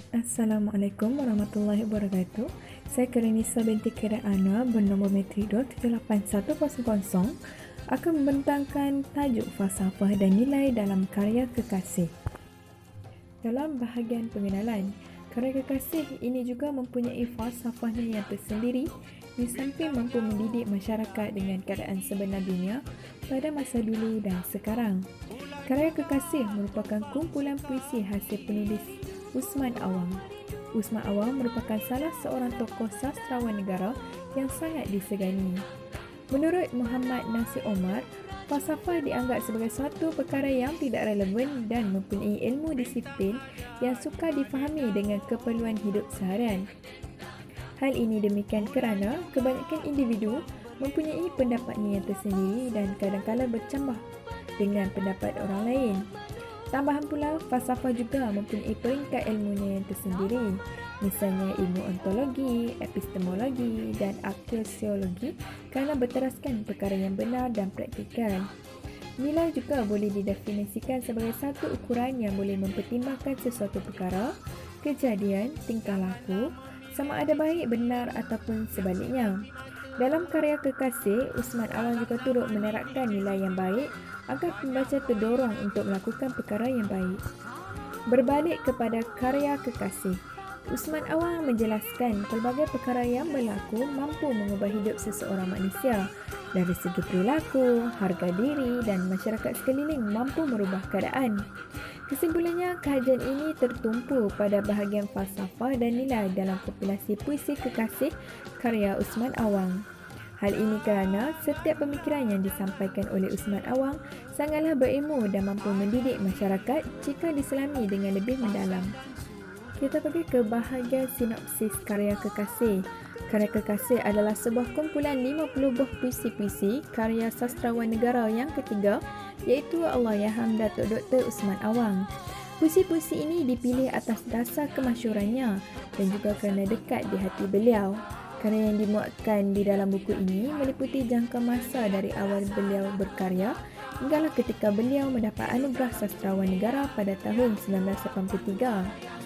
Assalamualaikum warahmatullahi wabarakatuh. Saya Karenisa binti Khairul Anwar bernombor Matrido 78100 akan membentangkan tajuk falsafah dan nilai dalam karya kekasih. Dalam bahagian pengenalan, karya kekasih ini juga mempunyai falsafahnya yang tersendiri di samping mampu mendidik masyarakat dengan keadaan sebenar dunia pada masa dulu dan sekarang. Karya kekasih merupakan kumpulan puisi hasil penulis Usman Awang. Usman Awang merupakan salah seorang tokoh sastrawan negara yang sangat disegani. Menurut Muhammad Nasir Omar, falsafah dianggap sebagai suatu perkara yang tidak relevan dan mempunyai ilmu disiplin yang sukar difahami dengan keperluan hidup seharian. Hal ini demikian kerana kebanyakan individu mempunyai pendapatnya yang tersendiri dan kadang-kadang bercambah dengan pendapat orang lain. Tambahan pula, falsafah juga mempunyai peringkat ilmunya yang tersendiri, misalnya ilmu ontologi, epistemologi dan aksiologi kerana berteraskan perkara yang benar dan praktikal. Nilai juga boleh didefinisikan sebagai satu ukuran yang boleh mempertimbangkan sesuatu perkara, kejadian, tingkah laku, sama ada baik, benar ataupun sebaliknya. Dalam karya kekasih, Usman Awang juga turut menerapkan nilai yang baik agar pembaca terdorong untuk melakukan perkara yang baik. Berbalik kepada karya kekasih, Usman Awang menjelaskan pelbagai perkara yang berlaku mampu mengubah hidup seseorang manusia dari segi perilaku, harga diri dan masyarakat sekeliling mampu merubah keadaan. Kesimpulannya, kajian ini tertumpu pada bahagian falsafah dan nilai dalam kompilasi puisi kekasih karya Usman Awang. Hal ini kerana setiap pemikiran yang disampaikan oleh Usman Awang sangatlah berilmu dan mampu mendidik masyarakat jika diselami dengan lebih mendalam. Kita pergi ke bahagian sinopsis karya kekasih. Karya kekasih adalah sebuah kumpulan 50 buah puisi-puisi karya sastrawan negara yang ketiga, iaitu Allahyarham Datuk Dr. Usman Awang. Puisi-puisi ini dipilih atas dasar kemasyhurannya dan juga kerana dekat di hati beliau. Karya yang dimuatkan di dalam buku ini meliputi jangka masa dari awal beliau berkarya hinggalah ketika beliau mendapat anugerah sastrawan negara pada tahun 1983.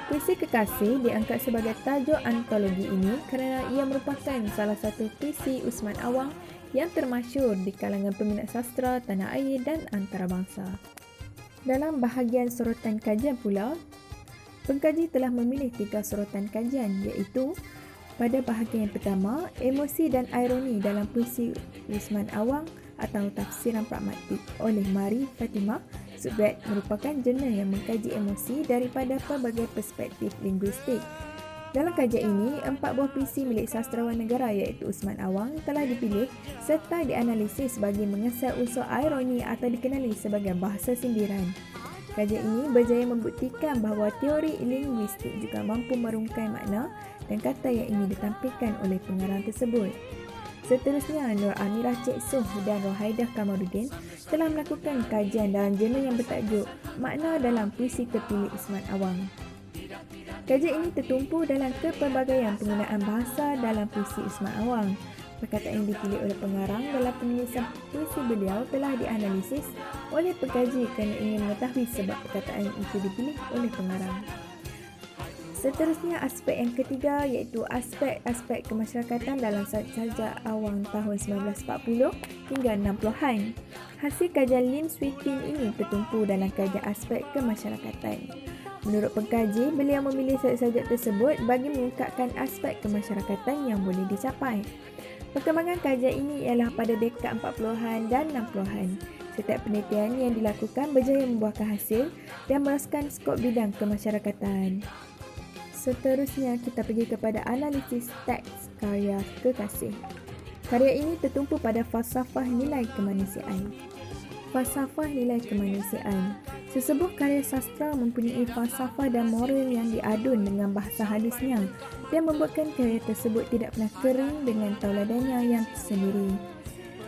Puisi Kekasih diangkat sebagai tajuk antologi ini kerana ia merupakan salah satu puisi Usman Awang yang termasyhur di kalangan peminat sastra tanah air dan antarabangsa. Dalam bahagian sorotan kajian pula, pengkaji telah memilih 3 sorotan kajian, iaitu pada bahagian yang pertama, emosi dan ironi dalam puisi Usman Awang atau tafsiran pragmatik oleh Mari Fatimah. Subjek merupakan jurnal yang mengkaji emosi daripada pelbagai perspektif linguistik. Dalam kajian ini, 4 buah puisi milik sastrawan negara iaitu Usman Awang telah dipilih serta dianalisis bagi mengesal unsur ironi atau dikenali sebagai bahasa sindiran. Kajian ini berjaya membuktikan bahawa teori linguistik juga mampu merungkai makna dan kata yang ingin ditampilkan oleh pengarang tersebut. Seterusnya, Nur Amirah Cik Soh dan Rohaidah Kamaruddin telah melakukan kajian dalam jurnal yang bertajuk Makna dalam Puisi Terpilih Usman Awang. Kajian ini tertumpu dalam kepelbagaian penggunaan bahasa dalam puisi Usman Awang. Perkataan yang dipilih oleh pengarang dalam penulisan puisi beliau telah dianalisis oleh pengkaji kerana ingin mengetahui sebab perkataan itu dipilih oleh pengarang. Seterusnya, aspek yang ketiga iaitu aspek-aspek kemasyarakatan dalam sajak Awang tahun 1940 hingga 60-an. Hasil kajian Lim Swee Tin ini tertumpu dalam kajian aspek kemasyarakatan. Menurut pengkaji, beliau memilih sajak tersebut bagi mengungkapkan aspek kemasyarakatan yang boleh dicapai. Perkembangan kajian ini ialah pada dekad 40-an dan 60-an. Setiap penelitian yang dilakukan berjaya membuahkan hasil dan meluaskan skop bidang kemasyarakatan. Seterusnya, kita pergi kepada analisis teks karya kekasih. Karya ini tertumpu pada falsafah nilai kemanusiaan. Falsafah nilai kemanusiaan. Sesebuah karya sastra mempunyai falsafah dan moral yang diadun dengan bahasa halusnya dan membuatkan karya tersebut tidak pernah kering dengan tauladannya yang tersendiri.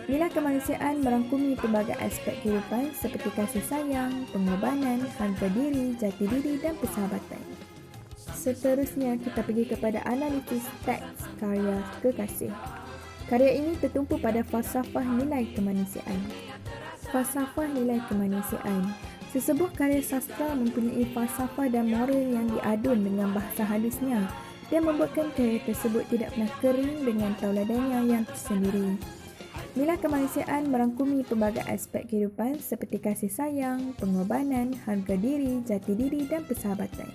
Nilai kemanusiaan merangkumi pelbagai aspek kehidupan seperti kasih sayang, pengorbanan, harga diri, jati diri dan persahabatan. Seterusnya, kita pergi kepada analisis teks karya kekasih. Karya ini tertumpu pada falsafah nilai kemanusiaan. Falsafah nilai kemanusiaan. Sesebuah karya sastra mempunyai falsafah dan moral yang diadun dengan bahasa halusnya dan membuatkan karya tersebut tidak pernah kering dengan tauladannya yang tersendiri. Nilai kemanusiaan merangkumi pelbagai aspek kehidupan seperti kasih sayang, pengorbanan, harga diri, jati diri dan persahabatan.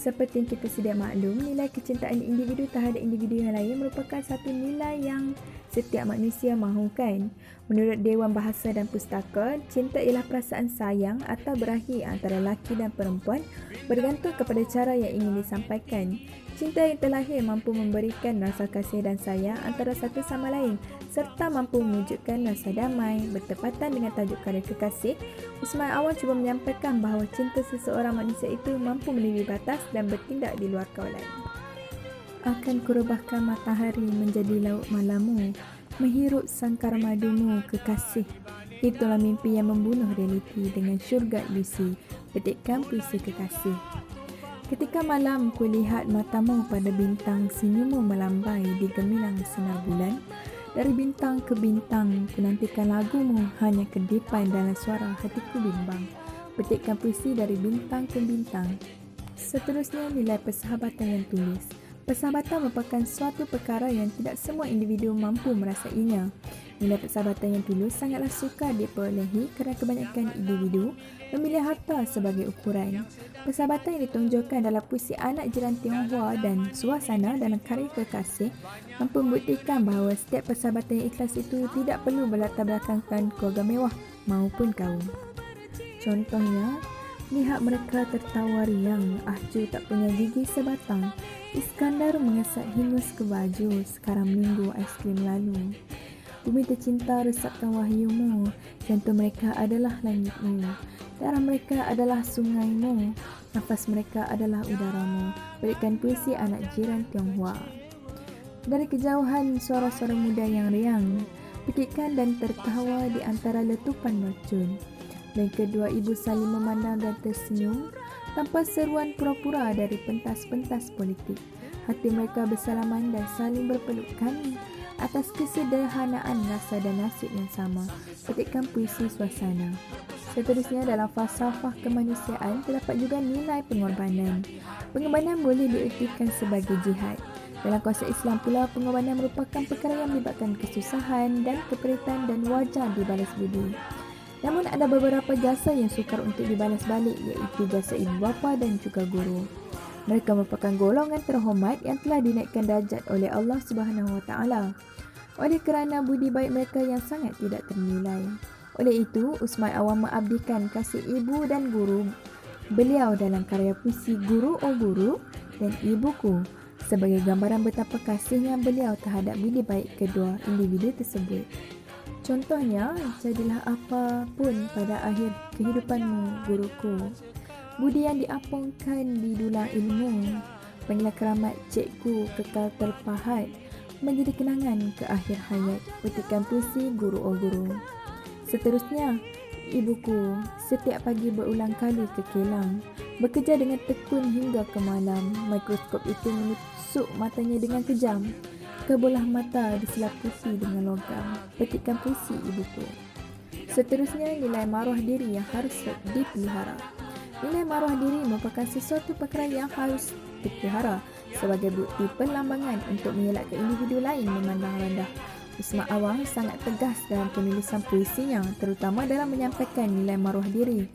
Seperti yang kita sedia maklum, nilai kecintaan individu terhadap individu yang lain merupakan satu nilai yang setiap manusia mahukan. Menurut Dewan Bahasa dan Pustaka, cinta ialah perasaan sayang atau berahi antara lelaki dan perempuan bergantung kepada cara yang ingin disampaikan. Cinta yang terlahir mampu memberikan rasa kasih dan sayang antara satu sama lain serta mampu mewujudkan rasa damai. Bertepatan dengan tajuk karya Kekasih, Usman Awang cuba menyampaikan bahawa cinta seseorang manusia itu mampu melebihi batas dan bertindak di luar kawalan. Akan kurubahkan matahari menjadi laut malammu, menghirup sangkar madumu kekasih. Itulah mimpi yang membunuh realiti dengan syurga ilusi. Petikkan puisi Kekasih. Ketika malam kulihat matamu pada bintang, senyummu melambai di gemilang sinar bulan. Dari bintang ke bintang, ku nantikan lagumu, hanya kedipan dalam suara hatiku bimbang. Petikkan puisi dari bintang ke bintang. Seterusnya, nilai persahabatan yang tulus. Persahabatan merupakan suatu perkara yang tidak semua individu mampu merasainya. Nilai persahabatan yang tulus sangatlah sukar diperolehi kerana kebanyakan individu memilih harta sebagai ukuran. Persahabatan yang ditonjolkan dalam puisi Anak Jiran Tionghoa dan Suasana dalam karya Kekasih mampu membuktikan bahawa setiap persahabatan yang ikhlas itu tidak perlu berlatar belakangkan keluarga mewah maupun kaum. Contohnya, lihat mereka tertawa riang, Ahju tak punya gigi sebatang. Iskandar mengesat hingus ke baju, sekarang menunggu aiskrim lalu. Bumi tercinta resapkan wahyumu, jantung mereka adalah langitmu. Darah mereka adalah sungaimu, nafas mereka adalah udaramu. Berikan puisi Anak Jiran Tionghoa. Dari kejauhan suara-suara muda yang riang, petikkan dan tertawa di antara letupan mercun. Dan kedua ibu saling memandang dan tersenyum tanpa seruan pura-pura dari pentas-pentas politik. Hati mereka bersalaman dan saling berpelukan atas kesederhanaan rasa dan nasib yang sama. Petikkan puisi Suasana. Seterusnya, dalam falsafah kemanusiaan terdapat juga nilai pengorbanan. Pengorbanan boleh diertikan sebagai jihad. Dalam konsep Islam pula, pengorbanan merupakan perkara yang melibatkan kesusahan dan keperitan dan wajar dibalas budi. Namun ada beberapa jasa yang sukar untuk dibalas balik, iaitu jasa ibu bapa dan juga guru. Mereka merupakan golongan terhormat yang telah dinaikkan darjat oleh Allah Subhanahu Wa Taala oleh kerana budi baik mereka yang sangat tidak ternilai. Oleh itu, Usman Awang mengabdikan kasih ibu dan guru beliau dalam karya puisi Guru Oh Guru dan Ibuku sebagai gambaran betapa kasihnya beliau terhadap budi baik kedua individu tersebut. Contohnya, jadilah apapun pada akhir kehidupanmu, guruku. Budi yang diapungkan di dulang ilmu, panggillah keramat cikgu kekal terpahat, menjadi kenangan ke akhir hayat. Petikkan puisi Guru Oh Guru. Seterusnya, ibuku setiap pagi berulang kali ke kilang, bekerja dengan tekun hingga ke malam. Mikroskop itu menusuk matanya dengan kejam. Kebolah mata diselaputi dengan logam. Petikkan puisi ibuku. Seterusnya, nilai maruah diri yang harus dipelihara. Nilai maruah diri merupakan sesuatu perkara yang harus dipelihara sebagai bukti perlambangan untuk mengelakkan individu lain memandang rendah. Usman Awang sangat tegas dalam penulisan puisinya, terutama dalam menyampaikan nilai maruah diri.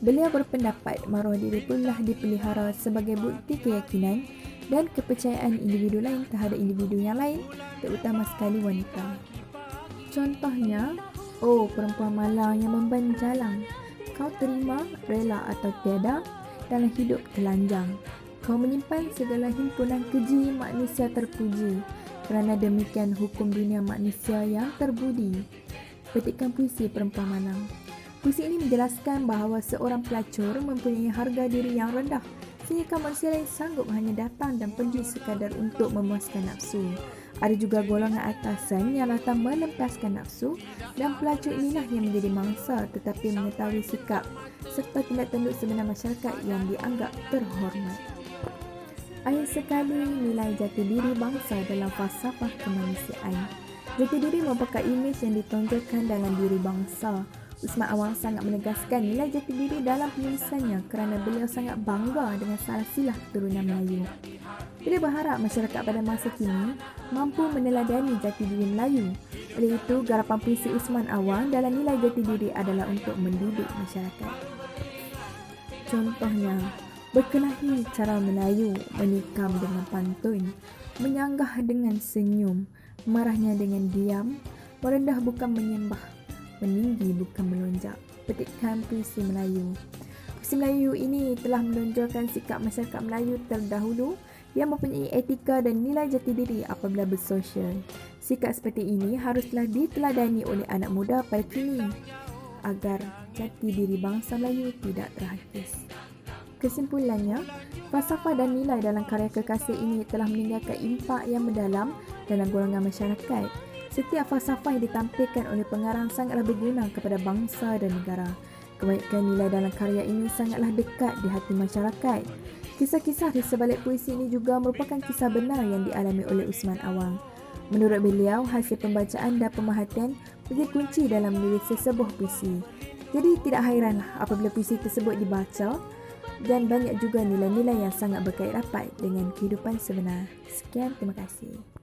Beliau berpendapat maruah diri perlulah dipelihara sebagai bukti keyakinan dan kepercayaan individu lain terhadap individu yang lain, terutama sekali wanita. Contohnya, oh perempuan malang yang memban jalang, kau terima, rela atau tiada dalam hidup telanjang. Kau menyimpan segala himpunan keji manusia terpuji, kerana demikian hukum dunia manusia yang terbudi. Petikkan puisi Perempuan Malang. Puisi ini menjelaskan bahawa seorang pelacur mempunyai harga diri yang rendah, sehingga manusia lain sanggup hanya datang dan pergi sekadar untuk memuaskan nafsu. Ada juga golongan atasan yang datang melempaskan nafsu, dan pelacur inilah yang menjadi mangsa tetapi mengetahui sikap serta tindak tanduk sebenar masyarakat yang dianggap terhormat. Akhir sekali, nilai jati diri bangsa dalam falsafah kemanusiaan. Jati diri merupakan imej yang ditonjolkan dalam diri bangsa. Usman Awang sangat menegaskan nilai jati diri dalam penulisannya kerana beliau sangat bangga dengan silsilah keturunan Melayu. Beliau berharap masyarakat pada masa kini mampu meneladani jati diri Melayu. Oleh itu, garapan puisi Usman Awang dalam nilai jati diri adalah untuk mendidik masyarakat. Contohnya, berkelahi cara Melayu, menikam dengan pantun, menyanggah dengan senyum, marahnya dengan diam, merendah bukan menyembah, meninggi bukan melonjak. Petikan puisi Melayu. Puisi Melayu ini telah menonjolkan sikap masyarakat Melayu terdahulu yang mempunyai etika dan nilai jati diri apabila bersosial. Sikap seperti ini haruslah diteladani oleh anak muda pada kini agar jati diri bangsa Melayu tidak terhakis. Kesimpulannya, falsafah dan nilai dalam karya kekasih ini telah meninggalkan impak yang mendalam dalam golongan masyarakat. Setiap falsafah yang ditampilkan oleh pengarang sangatlah berguna kepada bangsa dan negara. Kebanyakan nilai dalam karya ini sangatlah dekat di hati masyarakat. Kisah-kisah di sebalik puisi ini juga merupakan kisah benar yang dialami oleh Usman Awang. Menurut beliau, hasil pembacaan dan pemerhatian menjadi kunci dalam menulis sesebuah puisi. Jadi tidak hairanlah apabila puisi tersebut dibaca dan banyak juga nilai-nilai yang sangat berkait rapat dengan kehidupan sebenar. Sekian, terima kasih.